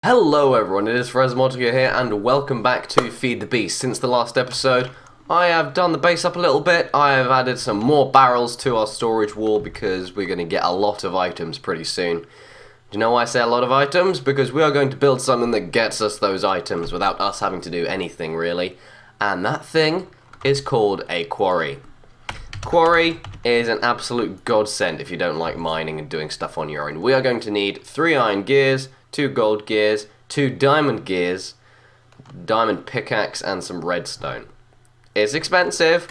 Hello everyone, it is phrasmotica here and welcome back to Feed the Beast. Since the last episode, I have done the base up a little bit. I have added some more barrels to our storage wall because we're going to get a lot of items pretty soon. Do you know why I say a lot of items? Because we are going to build something that gets us those items without us having to do anything really. And that thing is called a quarry. Quarry is an absolute godsend if you don't like mining and doing stuff on your own. We are going to need 3 iron gears, 2 gold gears, 2 diamond gears, diamond pickaxe, and some redstone. It's expensive,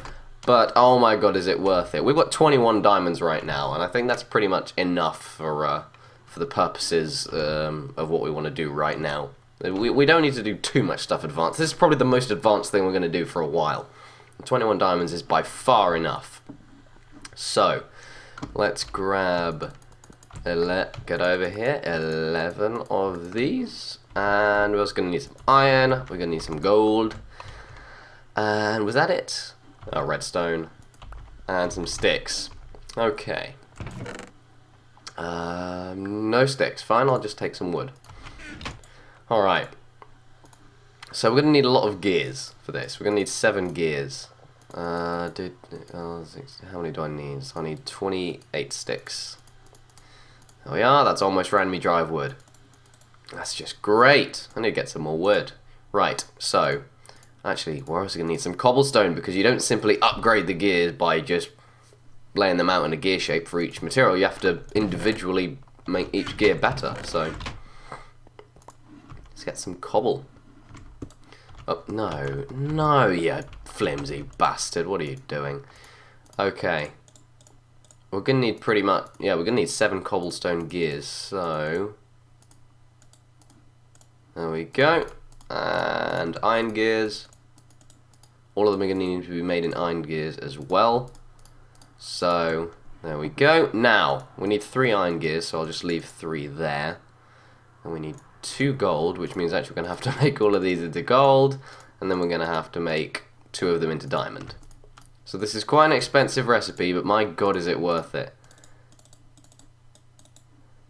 but oh my god, is it worth it. We've got 21 diamonds right now, and I think that's pretty much enough for the purposes of what we want to do right now. We don't need to do too much stuff advanced. This is probably the most advanced thing we're going to do for a while. 21 diamonds is by far enough. So, let's grab... get over here, 11 of these, and we're also going to need some iron, we're going to need some gold, and was that it? Oh, redstone, and some sticks. Okay. No sticks, fine, I'll just take some wood. Alright. So we're going to need a lot of gears for this, we're going to need 7 gears. How many do I need? So I need 28 sticks. There we are, that's almost ran me dry of wood. That's just great. I need to get some more wood. Right, so, actually, we're also going to need some cobblestone because you don't simply upgrade the gears by just laying them out in a gear shape for each material. You have to individually make each gear better, so let's get some cobble. Oh, no, you flimsy bastard, what are you doing? Okay. We're going to need pretty much, yeah, we're going to need 7 cobblestone gears, so there we go. And iron gears. All of them are going to need to be made in iron gears as well. So, there we go. Now, we need 3 iron gears, so I'll just leave 3 there. And we need 2 gold, which means actually we're going to have to make all of these into gold. And then we're going to have to make 2 of them into diamond. So this is quite an expensive recipe, but my god is it worth it.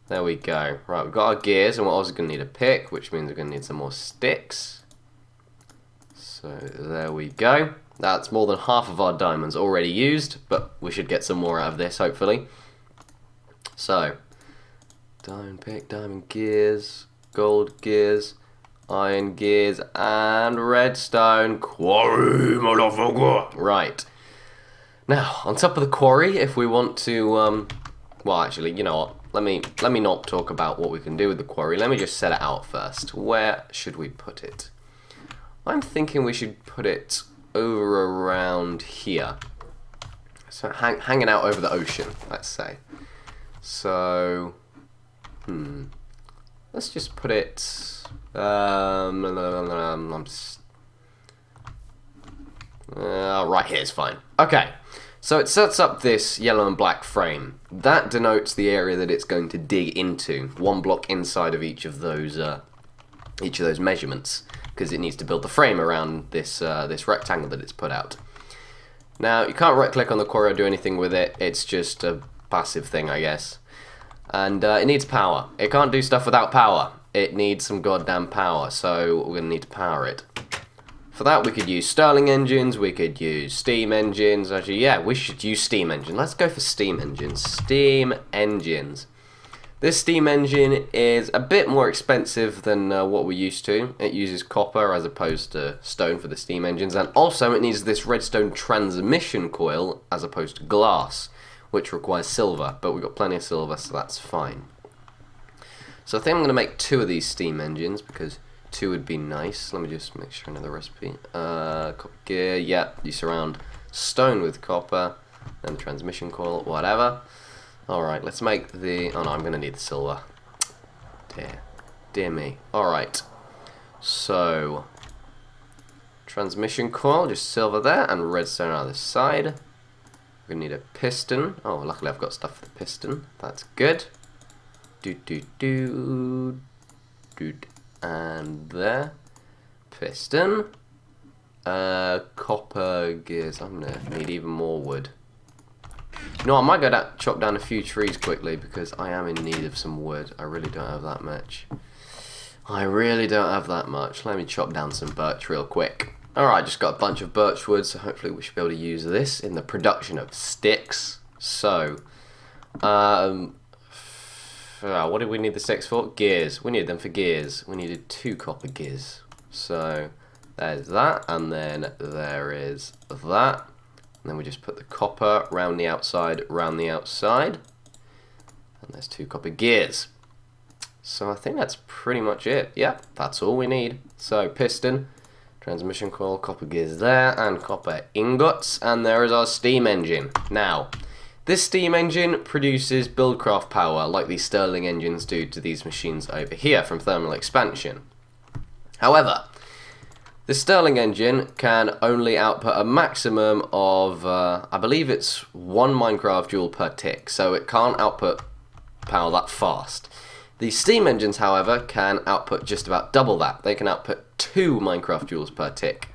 There we go. Right, we've got our gears, and we're also going to need a pick, which means we're going to need some more sticks. So there we go. That's more than half of our diamonds already used, but we should get some more out of this, hopefully. So, diamond pick, diamond gears, gold gears, iron gears, and redstone. Quarry, motherfucker! Right. Now, on top of the quarry, if we want to, well, actually, you know what? Let me not talk about what we can do with the quarry. Let me just set it out first. Where should we put it? I'm thinking we should put it over around here. So, hanging out over the ocean, let's say. So, let's just put it, right here is fine. Okay. So it sets up this yellow and black frame. That denotes the area that it's going to dig into, 1 block inside of each of those measurements, because it needs to build the frame around this this rectangle that it's put out. Now you can't right-click on the quarry or do anything with it. It's just a passive thing, I guess. And it needs power. It can't do stuff without power. It needs some goddamn power, so we're going to need to power it. For that, we could use Stirling engines, we could use steam engines. Actually, yeah, we should use steam engine. Let's go for steam engines. Steam engines. This steam engine is a bit more expensive than what we're used to. It uses copper as opposed to stone for the steam engines, and also it needs this redstone transmission coil as opposed to glass, which requires silver, but we've got plenty of silver, so that's fine. So I think I'm going to make 2 of these steam engines, because 2 would be nice. Let me just make sure I know the recipe. Copper gear, yeah, you surround stone with copper, then transmission coil, whatever. Alright, let's make the... oh no, I'm going to need the silver. Dear me. Alright, so transmission coil, just silver there, and redstone on the side. We're going to need a piston. Oh, luckily I've got stuff for the piston. That's good. And there, piston, copper gears. I'm gonna need even more wood. No, I might go chop down a few trees quickly because I am in need of some wood. I really don't have that much. I really don't have that much. Let me chop down some birch real quick. Alright, just got a bunch of birch wood, so hopefully we should be able to use this in the production of sticks. So, what did we need the sticks for? Gears. We needed them for gears. We needed 2 copper gears. So, there's that, and then there is that. And then we just put the copper round the outside, round the outside. And there's 2 copper gears. So I think that's pretty much it. Yep, that's all we need. So, piston, transmission coil, copper gears there, and copper ingots. And there is our steam engine. Now, this steam engine produces buildcraft power like these Stirling engines do to these machines over here from thermal expansion. However, the Stirling engine can only output a maximum of, I believe it's 1 Minecraft joule per tick, so it can't output power that fast. The steam engines, however, can output just about double that. They can output 2 Minecraft joules per tick,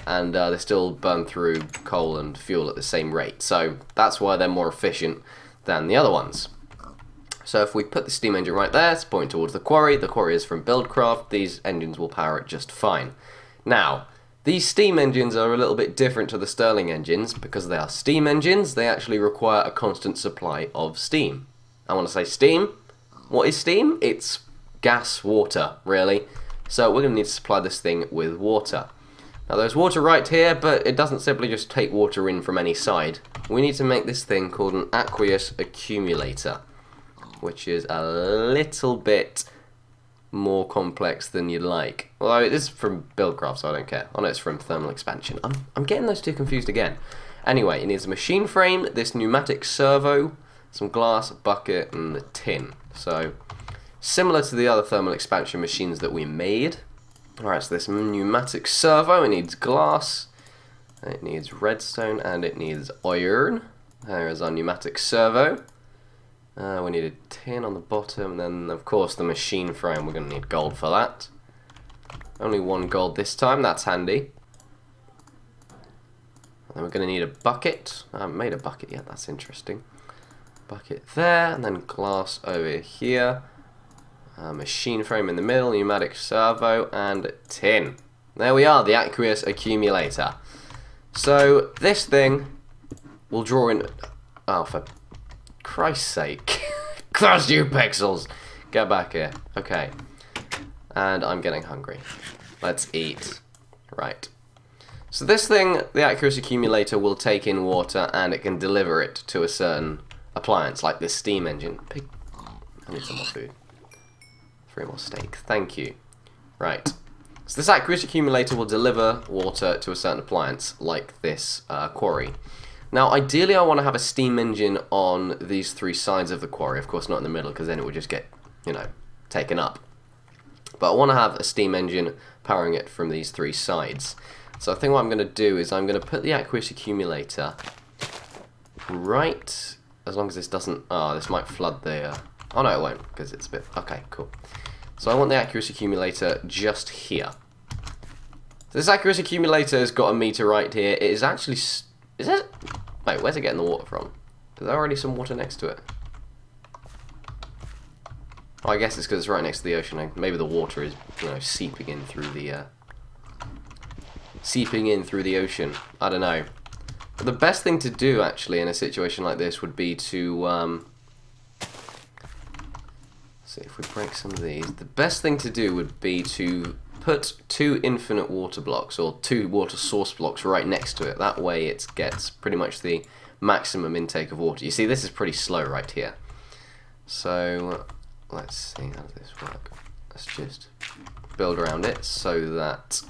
and they still burn through coal and fuel at the same rate. So that's why they're more efficient than the other ones. So if we put the steam engine right there, it's pointing towards the quarry. The quarry is from Buildcraft. These engines will power it just fine. Now, these steam engines are a little bit different to the Stirling engines. Because they are steam engines, they actually require a constant supply of steam. I want to say steam. What is steam? It's gas, water, really. So we're going to need to supply this thing with water. Now there's water right here, but it doesn't simply just take water in from any side. We need to make this thing called an aqueous accumulator, which is a little bit more complex than you'd like. Although it is from Buildcraft, so I don't care. Oh no, it's from thermal expansion. I'm getting those two confused again. Anyway, it needs a machine frame, this pneumatic servo, some glass, a bucket, and a tin. So, similar to the other thermal expansion machines that we made. Alright, so this pneumatic servo, it needs glass, it needs redstone, and it needs iron. There is our pneumatic servo. We need a tin on the bottom, and then of course the machine frame, we're going to need gold for that. Only 1 gold this time, that's handy. And then we're going to need a bucket. I haven't made a bucket yet, that's interesting. Bucket there, and then glass over here. Machine frame in the middle, pneumatic servo, and tin. There we are, the aqueous accumulator. So this thing will draw in. Oh, for Christ's sake! Crush you pixels! Get back here. Okay. And I'm getting hungry. Let's eat. Right. So this thing, the aqueous accumulator, will take in water and it can deliver it to a certain appliance, like this steam engine. I need some more food. 3 more steak. Thank you. Right. So this aqueous accumulator will deliver water to a certain appliance, like this quarry. Now, ideally, I want to have a steam engine on these 3 sides of the quarry. Of course, not in the middle, because then it would just get, you know, taken up. But I want to have a steam engine powering it from these 3 sides. So I think what I'm going to do is I'm going to put the aqueous accumulator right. As long as this doesn't. Oh, this might flood the. Oh no, it won't, because it's a bit. Okay, cool. So I want the aqueous accumulator just here. So this aqueous accumulator has got a meter right here. It is actually. Is it? Wait, where's it getting the water from? Is there already some water next to it? Oh, I guess it's because it's right next to the ocean. Maybe the water is, you know, seeping in through the ocean. I don't know. But the best thing to do, actually, in a situation like this would be to see if we break some of these. The best thing to do would be to put 2 infinite water blocks, or 2 water source blocks right next to it. That way it gets pretty much the maximum intake of water. You see, this is pretty slow right here. So let's see, how does this work? Let's just build around it so that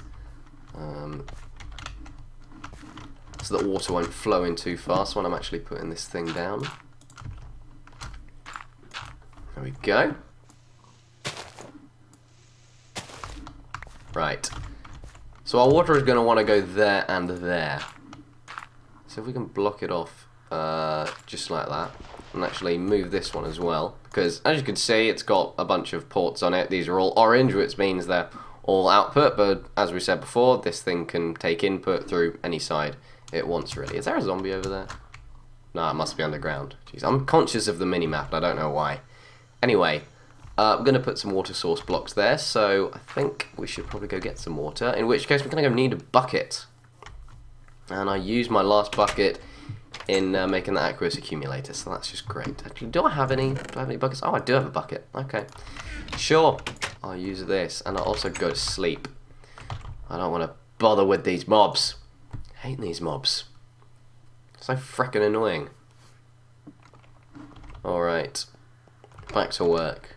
water won't flow in too fast when I'm actually putting this thing down. There we go. Right. So our water is going to want to go there and there. So if we can block it off just like that, and actually move this one as well, because as you can see, it's got a bunch of ports on it. These are all orange, which means they're all output, but as we said before, this thing can take input through any side it wants, really. Is there a zombie over there? No, it must be underground. Jeez, I'm conscious of the minimap, I don't know why. Anyway, I'm going to put some water source blocks there, so I think we should probably go get some water, in which case we're going to go need a bucket. And I used my last bucket in making the aqueous accumulator, so that's just great. Actually, do I have any buckets? Oh, I do have a bucket. Okay. Sure. I'll use this, and I'll also go to sleep. I don't want to bother with these mobs. I hate these mobs. So frickin' annoying. Alright. Back to work.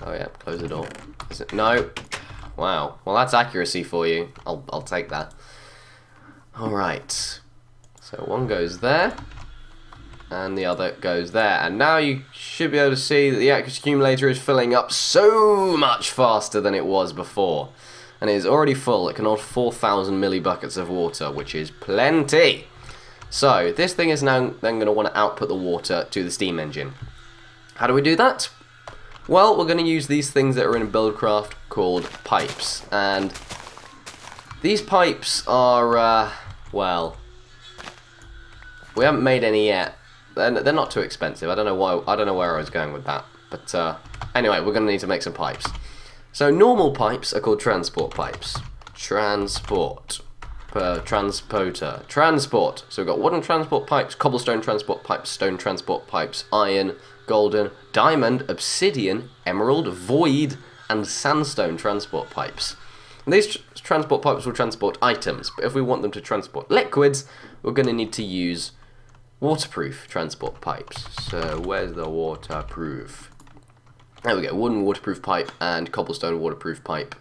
Oh yeah, close the door. Is it? No. Wow. Well, that's accuracy for you. I'll take that. Alright. So one goes there. And the other goes there. And now you should be able to see that the aqueous accumulator is filling up so much faster than it was before. And it is already full. It can hold 4,000 millibuckets of water, which is plenty. So this thing is now then going to want to output the water to the steam engine. How do we do that? Well, we're going to use these things that are in Buildcraft called pipes. And these pipes are, well, we haven't made any yet. They're not too expensive. I don't know why. I don't know where I was going with that. But anyway, we're going to need to make some pipes. So normal pipes are called transport pipes. Transporter. Transport. So we've got wooden transport pipes, cobblestone transport pipes, stone transport pipes, iron, golden, diamond, obsidian, emerald, void, and sandstone transport pipes. And these transport pipes will transport items, but if we want them to transport liquids, we're going to need to use waterproof transport pipes. So where's the waterproof? There we go, wooden waterproof pipe and cobblestone waterproof pipe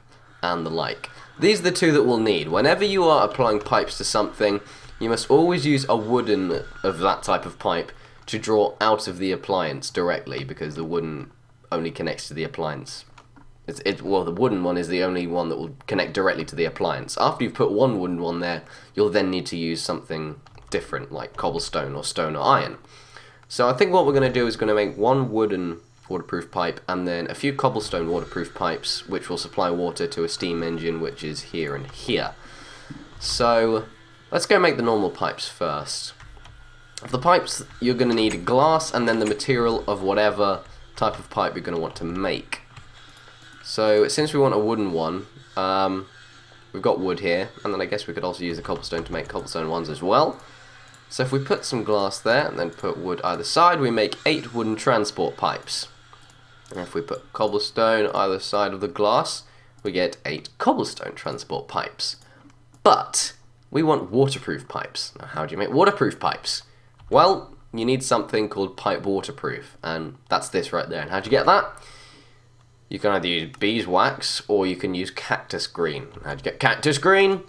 and the like. These are the two that we'll need. Whenever you are applying pipes to something, you must always use a wooden of that type of pipe to draw out of the appliance directly, because the wooden only connects to the appliance. Well, the wooden one is the only one that will connect directly to the appliance. After you've put one wooden one there, you'll then need to use something different, like cobblestone or stone or iron. So I think what we're going to do is going to make one wooden waterproof pipe and then a few cobblestone waterproof pipes, which will supply water to a steam engine, which is here and here. So let's go make the normal pipes first. For the pipes, you're going to need glass and then the material of whatever type of pipe you're going to want to make. So since we want a wooden one, we've got wood here, and then I guess we could also use the cobblestone to make cobblestone ones as well. So if we put some glass there and then put wood either side, we make 8 wooden transport pipes. And if we put cobblestone either side of the glass, we get 8 cobblestone transport pipes. But we want waterproof pipes. Now, how do you make waterproof pipes? Well, you need something called pipe waterproof, and that's this right there. And how do you get that? You can either use beeswax or you can use cactus green. How do you get cactus green?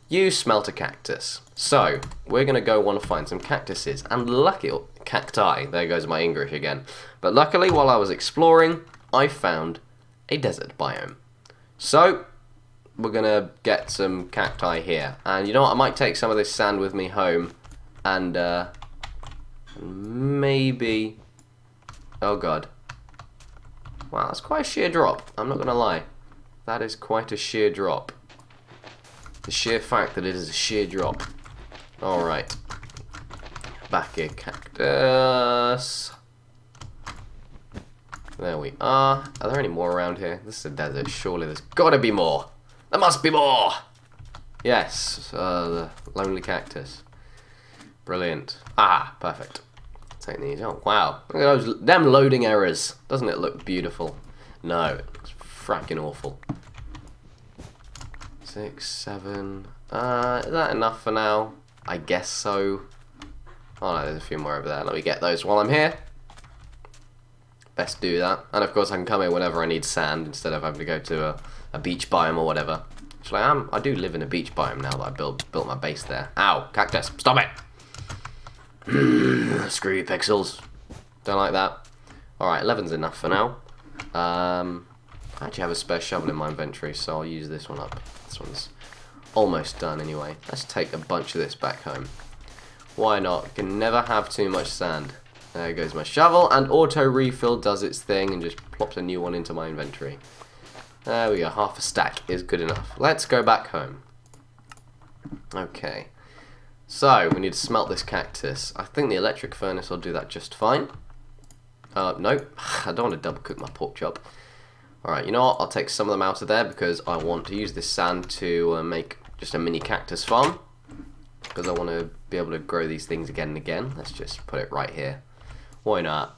You smelt a cactus. So we're going to go want to find some cactuses, and cacti, there goes my English again. But luckily, while I was exploring, I found a desert biome. So we're going to get some cacti here. And you know what, I might take some of this sand with me home, and maybe, oh god. Wow, that's quite a sheer drop, I'm not going to lie. That is quite a sheer drop. The sheer fact that it is a sheer drop. Alright. Back here, cactus. There we are. Are there any more around here? This is a desert, surely there's got to be more. There must be more! Yes, the lonely cactus. Brilliant. Ah, perfect. Take these. Oh, wow. Look at those, them loading errors. Doesn't it look beautiful? No, it's fracking awful. 6, 7. Is that enough for now? I guess so. Oh no, there's a few more over there. Let me get those while I'm here. Best do that. And of course I can come here whenever I need sand instead of having to go to a beach biome or whatever. Actually, I do live in a beach biome now that I built my base there. Ow, cactus, stop it! Screw you, pixels. Don't like that. Alright, 11's enough for now. I actually have a spare shovel in my inventory, so I'll use this one up. This one's almost done anyway. Let's take a bunch of this back home. Why not? You can never have too much sand. There goes my shovel, and auto refill does its thing and just plops a new one into my inventory. There we go, half a stack is good enough. Let's go back home. Okay. So, we need to smelt this cactus. I think the electric furnace will do that just fine. No, I don't want to double cook my pork chop. Alright, you know what? I'll take some of them out of there because I want to use this sand to make just a mini cactus farm. Because I want to be able to grow these things again and again. Let's just put it right here. Why not?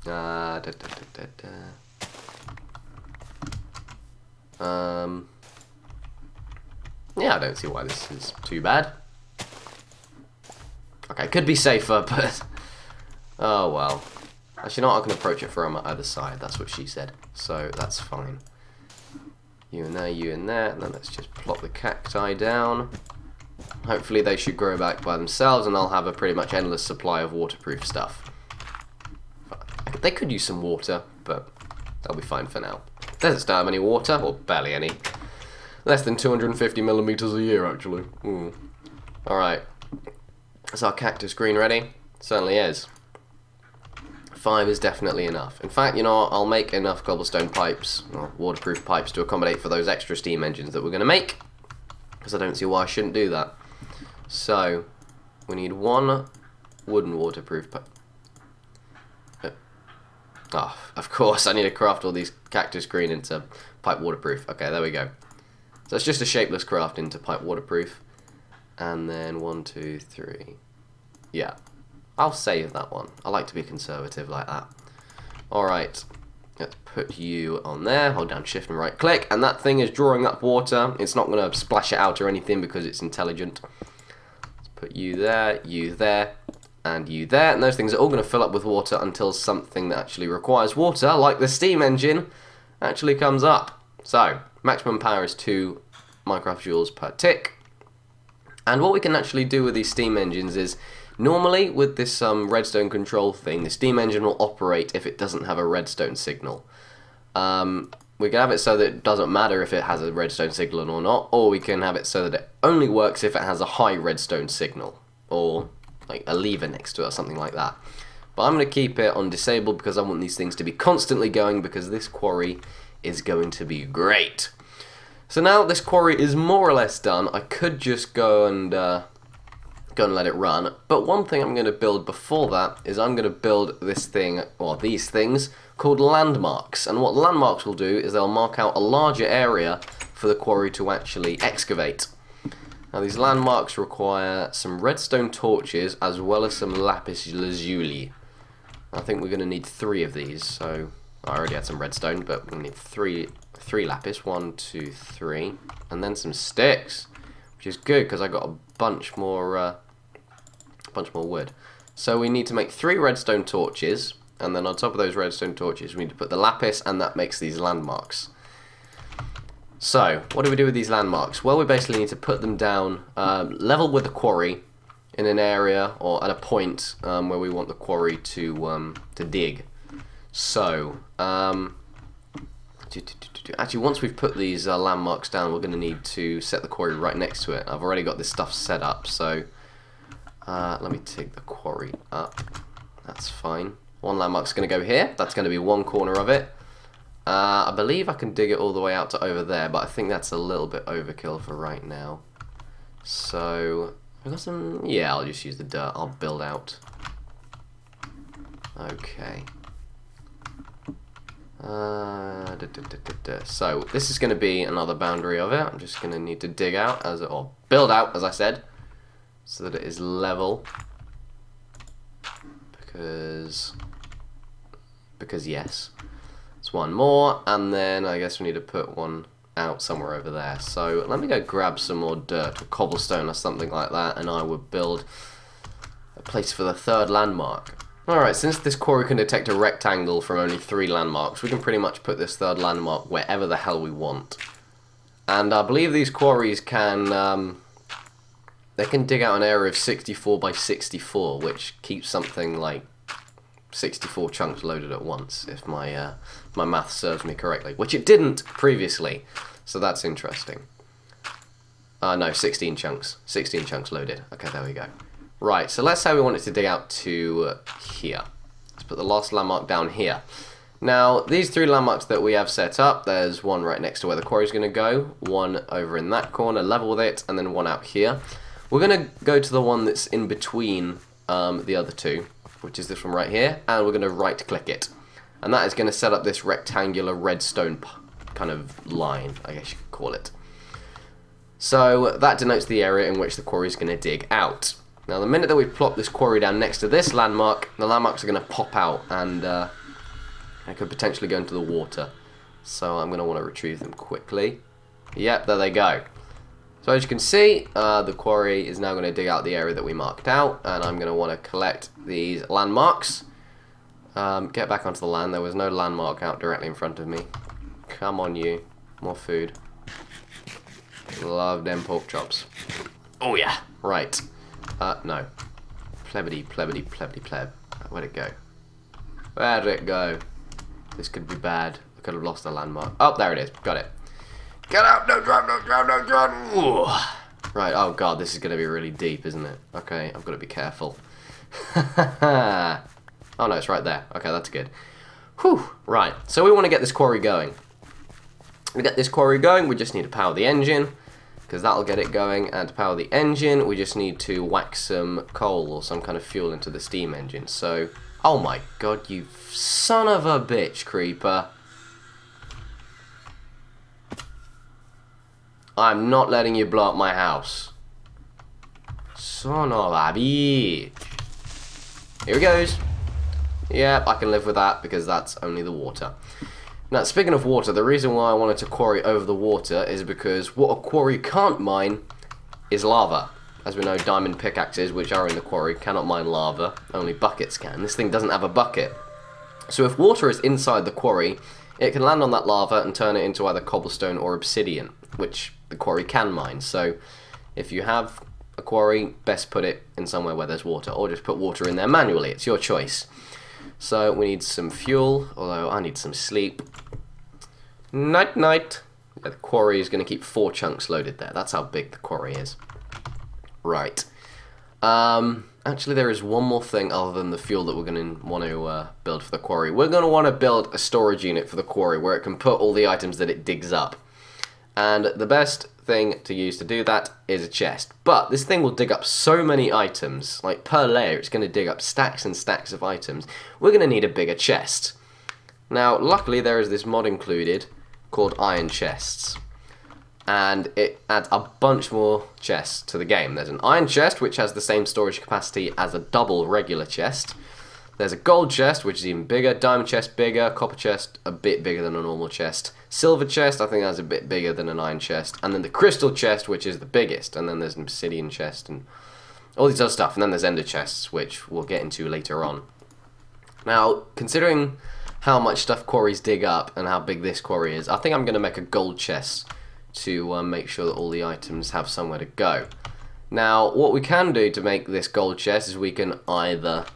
Yeah, I don't see why this is too bad. Okay, could be safer, but... oh, well. Actually, no, I can approach it from either side. That's what she said. So, that's fine. You and there. And then let's just plop the cacti down. Hopefully they should grow back by themselves, and I'll have a pretty much endless supply of waterproof stuff. They could use some water, but they'll be fine for now. Deserts don't have any water, or barely any. Less than 250 millimeters a year, actually. Alright. Is our cactus green ready? Certainly is. 5 is definitely enough. In fact, you know what? I'll make enough cobblestone pipes, or waterproof pipes, to accommodate for those extra steam engines that we're going to make. Because I don't see why I shouldn't do that. So, we need 1 wooden waterproof pipe. Oh, of course, I need to craft all these cactus green into pipe waterproof. Okay, there we go. So it's just a shapeless craft into pipe waterproof. And then 1, 2, 3. Yeah. I'll save that one. I like to be conservative like that. Alright. Let's put you on there. Hold down shift and right click. And that thing is drawing up water. It's not going to splash it out or anything because it's intelligent. Let's put you there, and you there. And those things are all going to fill up with water until something that actually requires water, like the steam engine, actually comes up. So, maximum power is 2 Minecraft joules per tick. And what we can actually do with these steam engines is, normally with this redstone control thing, the steam engine will operate if it doesn't have a redstone signal. We can have it so that it doesn't matter if it has a redstone signal or not, or we can have it so that it only works if it has a high redstone signal, or like a lever next to it or something like that. But I'm going to keep it on disabled because I want these things to be constantly going, because this quarry is going to be great. So now this quarry is more or less done. I could just go and let it run. But one thing I'm going to build before that is I'm going to build this thing, or these things, called landmarks. And what landmarks will do is they'll mark out a larger area for the quarry to actually excavate. Now these landmarks require some redstone torches as well as some lapis lazuli. I think we're going to need 3 of these. So I already had some redstone, but we're going to need 3 lapis. 1, 2, 3, and then some sticks, which is good because I got a bunch more wood. So we need to make 3 redstone torches, and then on top of those redstone torches we need to put the lapis, and that makes these landmarks. So what do we do with these landmarks? Well, we basically need to put them down level with the quarry in an area or at a point where we want the quarry to dig. So actually, once we've put these landmarks down, we're going to need to set the quarry right next to it. I've already got this stuff set up, so let me take the quarry up. That's fine. 1 landmark's going to go here. That's going to be 1 corner of it. I believe I can dig it all the way out to over there, but I think that's a little bit overkill for right now. So, I've got some... yeah, I'll just use the dirt. I'll build out. Okay. So this is going to be another boundary of it. I'm just going to need to dig out or build out, as I said, so that it is level. Because yes. It's 1 more, and then I guess we need to put 1 out somewhere over there. So let me go grab some more dirt or cobblestone or something like that, and I will build a place for the 3rd landmark. Alright, since this quarry can detect a rectangle from only 3 landmarks, we can pretty much put this 3rd landmark wherever the hell we want. And I believe these quarries can, they can dig out an area of 64 by 64, which keeps something like 64 chunks loaded at once, if my my math serves me correctly, which it didn't previously, so that's interesting. No, 16 chunks. 16 chunks loaded. Okay, there we go. Right, so let's say we want it to dig out to here. Let's put the last landmark down here. Now, these 3 landmarks that we have set up, there's 1 right next to where the quarry's going to go, 1 over in that corner, level with it, and then 1 out here. We're going to go to the one that's in between the other 2. which is this one right here, and we're going to right click it. And that is going to set up this rectangular redstone kind of line, I guess you could call it. So that denotes the area in which the quarry is going to dig out. Now the minute that we plop this quarry down next to this landmark, the landmarks are going to pop out and I could potentially go into the water. So I'm going to want to retrieve them quickly. Yep, there they go. So as you can see, the quarry is now going to dig out the area that we marked out, and I'm going to want to collect these landmarks. Get back onto the land. There was no landmark out directly in front of me. Come on, you. More food. Love them pork chops. Oh yeah. Right. No. Plebity, plebity, plebity, pleb. Where'd it go? Where'd it go? This could be bad. I could have lost the landmark. Oh, there it is. Got it. Get out! Don't drown! Don't drown! Don't drown! Ooh. Right. Oh god, this is going to be really deep, isn't it? Okay, I've got to be careful. Oh no, it's right there. Okay, that's good. Whew. Right. So we want to get this quarry going. To get this quarry going, we just need to power the engine, because that'll get it going. And to power the engine, we just need to whack some coal or some kind of fuel into the steam engine. So, oh my god, you son of a bitch, creeper. I'm not letting you blow up my house. Son of a bitch. Here he goes. Yep, I can live with that because that's only the water. Now, speaking of water, the reason why I wanted to quarry over the water is because what a quarry can't mine is lava. As we know, diamond pickaxes, which are in the quarry, cannot mine lava. Only buckets can. This thing doesn't have a bucket. So if water is inside the quarry, it can land on that lava and turn it into either cobblestone or obsidian, which the quarry can mine. So if you have a quarry, best put it in somewhere where there's water, or just put water in there manually. It's your choice. So we need some fuel, although I need some sleep. Night, night. Yeah, the quarry is going to keep 4 chunks loaded there. That's how big the quarry is. Right. Actually, there is one more thing other than the fuel that we're going to want to build for the quarry. We're going to want to build a storage unit for the quarry where it can put all the items that it digs up. And the best thing to use to do that is a chest. But this thing will dig up so many items, like per layer, it's going to dig up stacks and stacks of items. We're going to need a bigger chest. Now, luckily, there is this mod included called iron chests. And it adds a bunch more chests to the game. There's an iron chest, which has the same storage capacity as a double regular chest. There's a gold chest, which is even bigger. Diamond chest, bigger. Copper chest, a bit bigger than a normal chest. Silver chest, I think that's a bit bigger than an iron chest. And then the crystal chest, which is the biggest. And then there's an obsidian chest and all these other stuff. And then there's ender chests, which we'll get into later on. Now, considering how much stuff quarries dig up and how big this quarry is, I think I'm going to make a gold chest to make sure that all the items have somewhere to go. Now, what we can do to make this gold chest is we can either...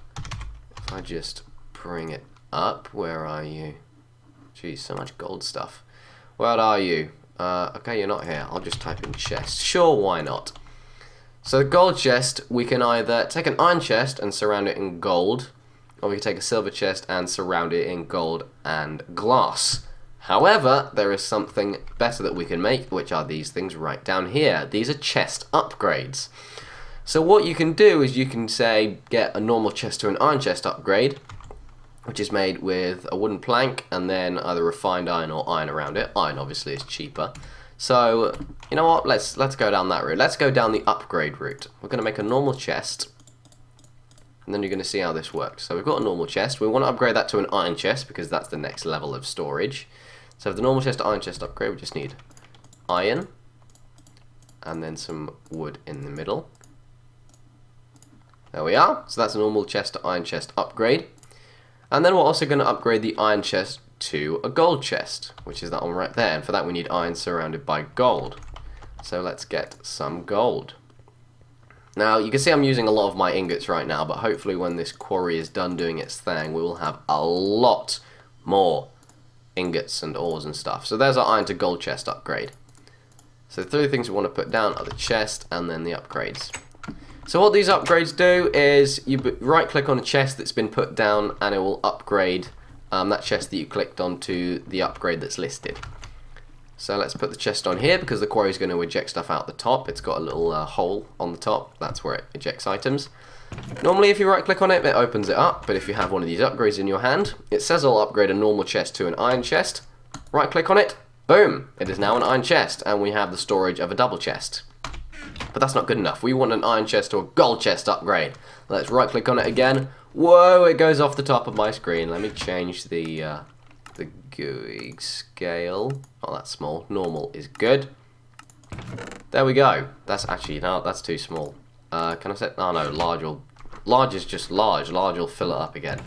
If I just bring it up, where are you? Jeez, so much gold stuff. Where are you? Okay, you're not here. I'll just type in chest. Sure, why not? So the gold chest, we can either take an iron chest and surround it in gold, or we can take a silver chest and surround it in gold and glass. However, there is something better that we can make, which are these things right down here. These are chest upgrades. So what you can do is you can, say, get a normal chest to an iron chest upgrade, which is made with a wooden plank and then either refined iron or iron around it. Iron obviously is cheaper. So, you know what, let's go down that route. Let's go down the upgrade route. We're going to make a normal chest, and then you're going to see how this works. So we've got a normal chest. We want to upgrade that to an iron chest because that's the next level of storage. So for the normal chest to iron chest upgrade, we just need iron and then some wood in the middle. There we are. So that's a normal chest to iron chest upgrade. And then we're also going to upgrade the iron chest to a gold chest, which is that one right there. And for that we need iron surrounded by gold. So let's get some gold. Now you can see I'm using a lot of my ingots right now, but hopefully when this quarry is done doing its thing, we will have a lot more ingots and ores and stuff. So there's our iron to gold chest upgrade. So the 3 things we want to put down are the chest and then the upgrades. So what these upgrades do is you right click on a chest that's been put down and it will upgrade that chest that you clicked on to the upgrade that's listed. So let's put the chest on here because the quarry is going to eject stuff out the top. It's got a little hole on the top. That's where it ejects items. Normally if you right click on it, it opens it up, but if you have one of these upgrades in your hand, it says I'll upgrade a normal chest to an iron chest. Right click on it, boom, it is now an iron chest, and we have the storage of a double chest. But that's not good enough. We want an iron chest or a gold chest upgrade. Let's right click on it again. Whoa, it goes off the top of my screen. Let me change the GUI scale. Oh, that's small. Normal is good. There we go. That's actually, no, that's too small. Can I set, oh no, large is just large. Large will fill it up again.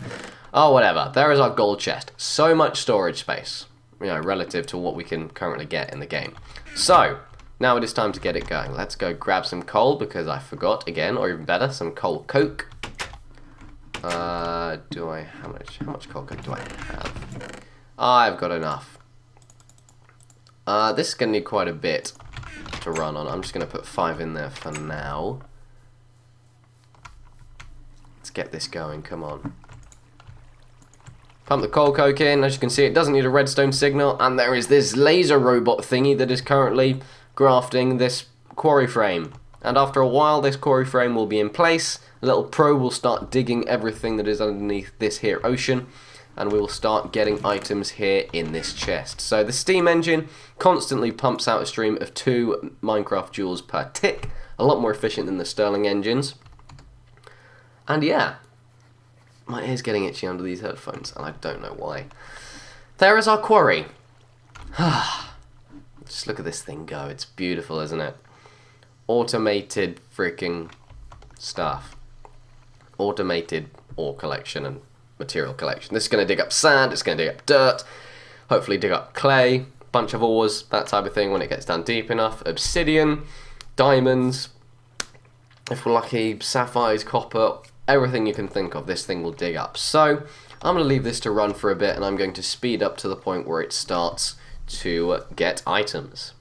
Oh, whatever. There is our gold chest. So much storage space, you know, relative to what we can currently get in the game. So, now it is time to get it going. Let's go grab some coal because I forgot again, or even better, some coal coke. How much coal coke do I have? I've got enough. This is going to need quite a bit to run on. I'm just going to put 5 in there for now. Let's get this going, come on. Pump the coal coke in. As you can see, it doesn't need a redstone signal, and there is this laser robot thingy that is currently grafting this quarry frame. And after a while, this quarry frame will be in place. A little probe will start digging everything that is underneath this here ocean, and we will start getting items here in this chest. So the steam engine constantly pumps out a stream of 2 Minecraft joules per tick, a lot more efficient than the Stirling engines. And yeah, my ear's getting itchy under these headphones, and I don't know why. There is our quarry. Just look at this thing go. It's beautiful, isn't it? Automated freaking stuff. Automated ore collection and material collection. This is going to dig up sand, it's going to dig up dirt, hopefully dig up clay, bunch of ores, that type of thing when it gets down deep enough. Obsidian, diamonds, if we're lucky, sapphires, copper, everything you can think of, this thing will dig up. So, I'm going to leave this to run for a bit, and I'm going to speed up to the point where it starts to get items.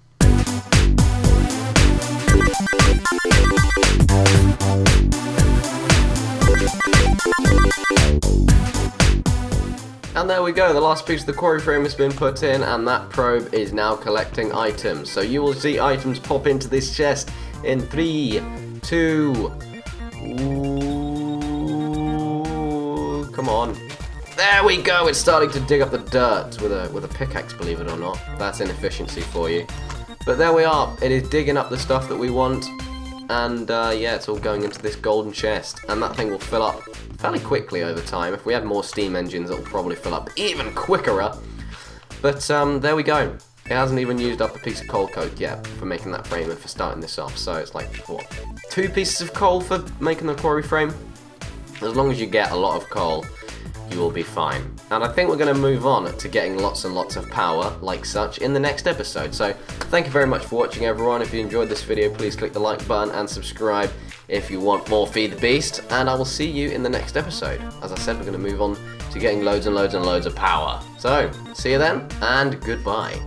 And there we go, the last piece of the quarry frame has been put in, and that probe is now collecting items. So you will see items pop into this chest in 3, 2, ooh, come on. There we go, it's starting to dig up the dirt with a pickaxe, believe it or not. That's inefficiency for you. But there we are, it is digging up the stuff that we want, and yeah, it's all going into this golden chest, and that thing will fill up fairly quickly over time. If we had more steam engines, it will probably fill up even quicker. But there we go. It hasn't even used up a piece of coal coke yet for making that frame and for starting this off. So it's like, what, 2 pieces of coal for making the quarry frame? As long as you get a lot of coal, you will be fine. And I think we're going to move on to getting lots and lots of power, like such, in the next episode. So thank you very much for watching, everyone. If you enjoyed this video, please click the like button and subscribe if you want more Feed the Beast. And I will see you in the next episode. As I said, we're going to move on to getting loads and loads and loads of power. So, see you then, and goodbye.